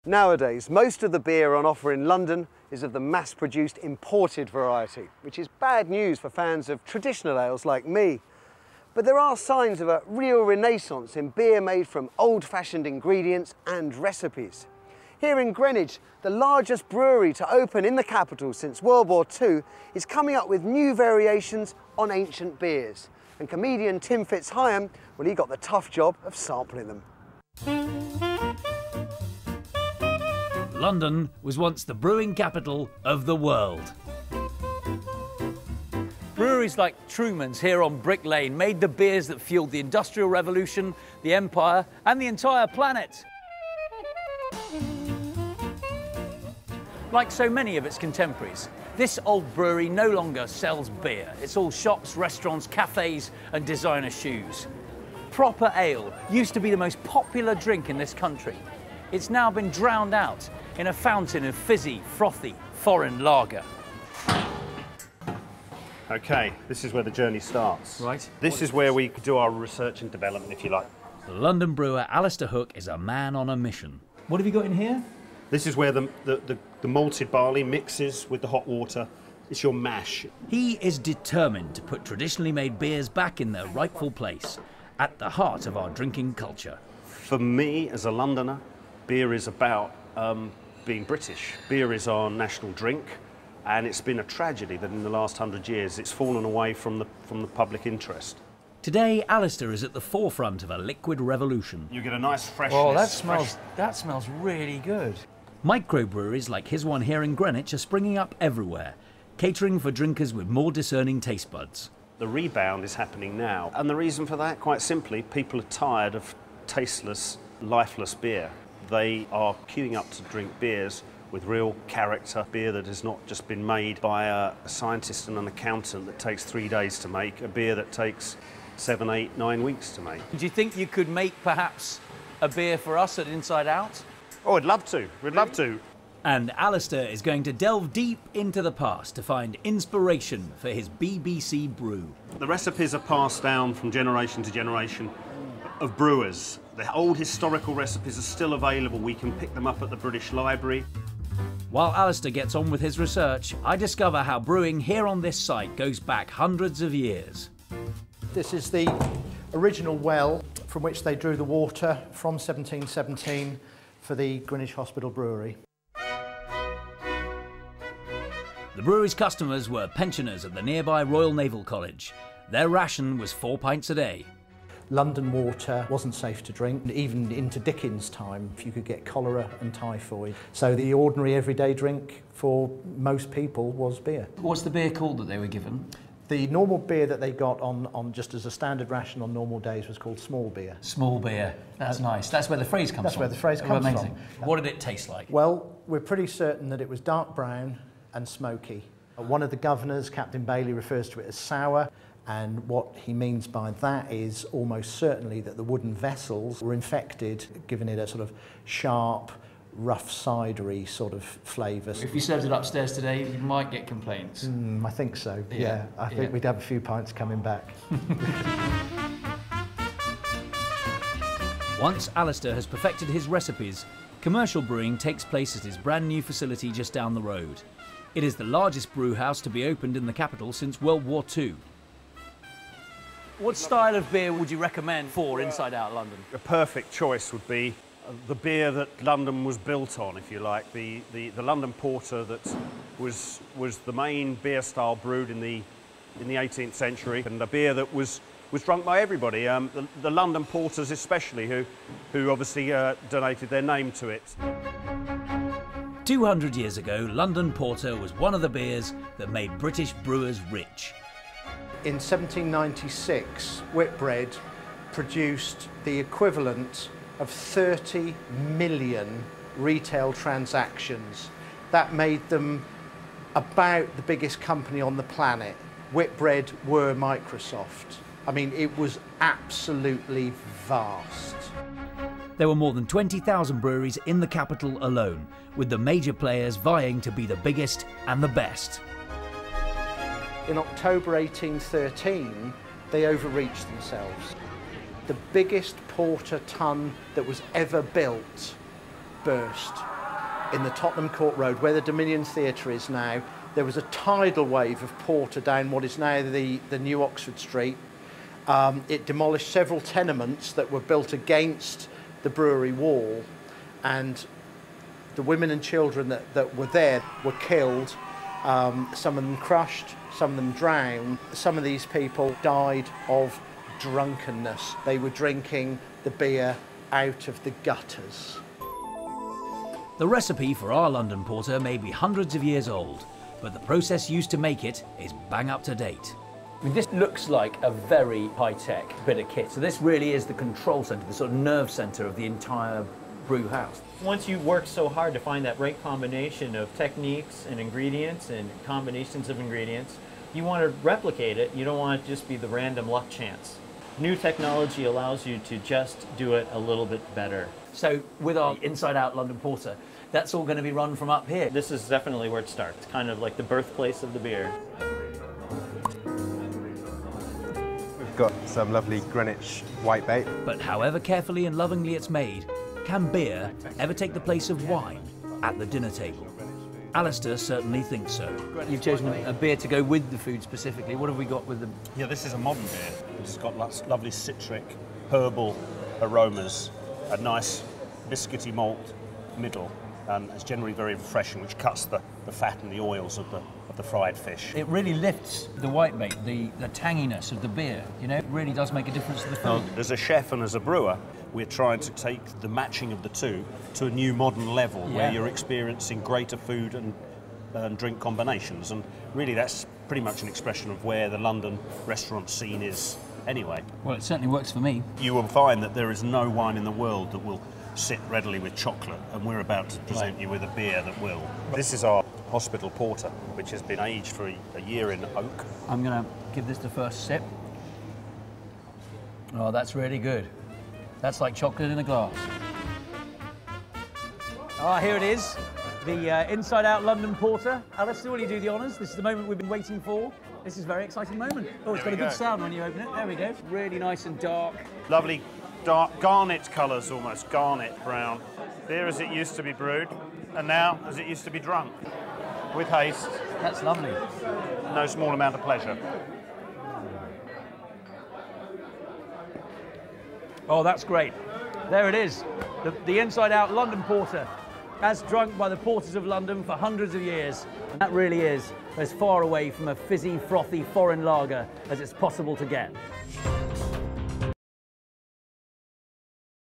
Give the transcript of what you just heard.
Nowadays, most of the beer on offer in London is of the mass-produced imported variety, which is bad news for fans of traditional ales like me. But there are signs of a real renaissance in beer made from old-fashioned ingredients and recipes. Here in Greenwich, the largest brewery to open in the capital since World War II is coming up with new variations on ancient beers. And comedian Tim Fitzhyam, well, he got the tough job of sampling them. London was once the brewing capital of the world. Breweries like Truman's here on Brick Lane made the beers that fueled the Industrial Revolution, the Empire, and the entire planet. Like so many of its contemporaries, this old brewery no longer sells beer. It's all shops, restaurants, cafes, and designer shoes. Proper ale used to be the most popular drink in this country. It's now been drowned out in a fountain of fizzy, frothy, foreign lager. Okay, this is where the journey starts. Right. This is where we do our research and development, if you like. The London brewer Alastair Hook is a man on a mission. What have you got in here? This is where the malted barley mixes with the hot water. It's your mash. He is determined to put traditionally made beers back in their rightful place, at the heart of our drinking culture. For me, as a Londoner, beer is about being British. Beer is our national drink, and it's been a tragedy that in the last 100 years it's fallen away from the public interest. Today, Alastair is at the forefront of a liquid revolution. You get a nice freshness. Oh, that smells really good. Microbreweries like his one here in Greenwich are springing up everywhere, catering for drinkers with more discerning taste buds. The rebound is happening now, and the reason for that, quite simply, people are tired of tasteless, lifeless beer. They are queuing up to drink beers with real character, beer that has not just been made by a scientist and an accountant that takes 3 days to make, a beer that takes 7, 8, 9 weeks to make. Do you think you could make perhaps a beer for us at Inside Out? Oh, I'd love to. We'd love to. And Alastair is going to delve deep into the past to find inspiration for his BBC brew. The recipes are passed down from generation to generation of brewers. The old historical recipes are still available. We can pick them up at the British Library. While Alastair gets on with his research, I discover how brewing here on this site goes back hundreds of years. This is the original well from which they drew the water from 1717 for the Greenwich Hospital Brewery. The brewery's customers were pensioners at the nearby Royal Naval College. Their ration was 4 pints a day. London water wasn't safe to drink. Even into Dickens' time, you could get cholera and typhoid. So the ordinary everyday drink for most people was beer. What's the beer called that they were given? The normal beer that they got on just as a standard ration on normal days was called small beer. Small beer. That's nice. That's where the phrase comes from. That's where the phrase comes amazing. from. What did it taste like? Well, we're pretty certain that it was dark brown and smoky. One of the governors, Captain Bailey, refers to it as sour. And what he means by that is almost certainly that the wooden vessels were infected, giving it a sort of sharp, rough cidery sort of flavour. If you served it upstairs today, you might get complaints. I think so, yeah. I think we'd have a few pints coming back. Once Alastair has perfected his recipes, commercial brewing takes place at his brand new facility just down the road. It is the largest brew house to be opened in the capital since World War II. What style of beer would you recommend for Inside Out London? A perfect choice would be the beer that London was built on, if you like, the London Porter that was the main beer style brewed in the 18th century, and a beer that was drunk by everybody. The London Porters especially, who obviously donated their name to it. 200 years ago, London Porter was one of the beers that made British brewers rich. In 1796, Whitbread produced the equivalent of 30 million retail transactions. That made them about the biggest company on the planet. Whitbread were Microsoft. I mean, it was absolutely vast. There were more than 20,000 breweries in the capital alone, with the major players vying to be the biggest and the best. In October 1813, they overreached themselves. The biggest porter tun that was ever built burst. in the Tottenham Court Road, where the Dominion Theatre is now, there was a tidal wave of porter down what is now the New Oxford Street. It demolished several tenements that were built against the brewery wall, and the women and children that were there were killed. Some of them crushed, some of them drowned. Some of these people died of drunkenness. They were drinking the beer out of the gutters. The recipe for our London Porter may be hundreds of years old, but the process used to make it is bang up to date. I mean, this looks like a very high-tech bit of kit. So this really is the control centre, the sort of nerve centre of the entire brew house. Once you work so hard to find that right combination of techniques and ingredients and combinations of ingredients, you want to replicate it. You don't want it to just be the random luck chance. New technology allows you to just do it a little bit better. So with our inside-out London Porter, that's all going to be run from up here. This is definitely where it starts, kind of like the birthplace of the beer. We've got some lovely Greenwich whitebait. But however carefully and lovingly it's made, can beer ever take the place of wine at the dinner table? Alastair certainly thinks so. You've chosen a beer to go with the food specifically. What have we got with them? Yeah, this is a modern beer. It's got lovely citric, herbal aromas, a nice biscuity malt middle, and it's generally very refreshing, which cuts the fat and the oils of the fried fish. It really lifts the whitebait, the tanginess of the beer. You know, it really does make a difference to the food. As a chef and as a brewer, we're trying to take the matching of the two to a new modern level where you're experiencing greater food and drink combinations, and really that's pretty much an expression of where the London restaurant scene is anyway. Well, it certainly works for me. You will find that there is no wine in the world that will sit readily with chocolate, and we're about to present you with a beer that will. This is our hospital porter, which has been aged for a year in oak. I'm going to give this the first sip. Oh, that's really good. That's like chocolate in a glass. Ah, here it is. The inside-out London Porter. Alastair, will you do the honours? This is the moment we've been waiting for. This is a very exciting moment. Oh, it's got a good sound when you open it. There we go. Really nice and dark. Lovely dark garnet colours, almost garnet brown. Beer as it used to be brewed, and now as it used to be drunk. With haste. That's lovely. No small amount of pleasure. Oh, that's great. There it is. The inside-out London Porter, as drunk by the porters of London for hundreds of years. And that really is as far away from a fizzy, frothy foreign lager as it's possible to get.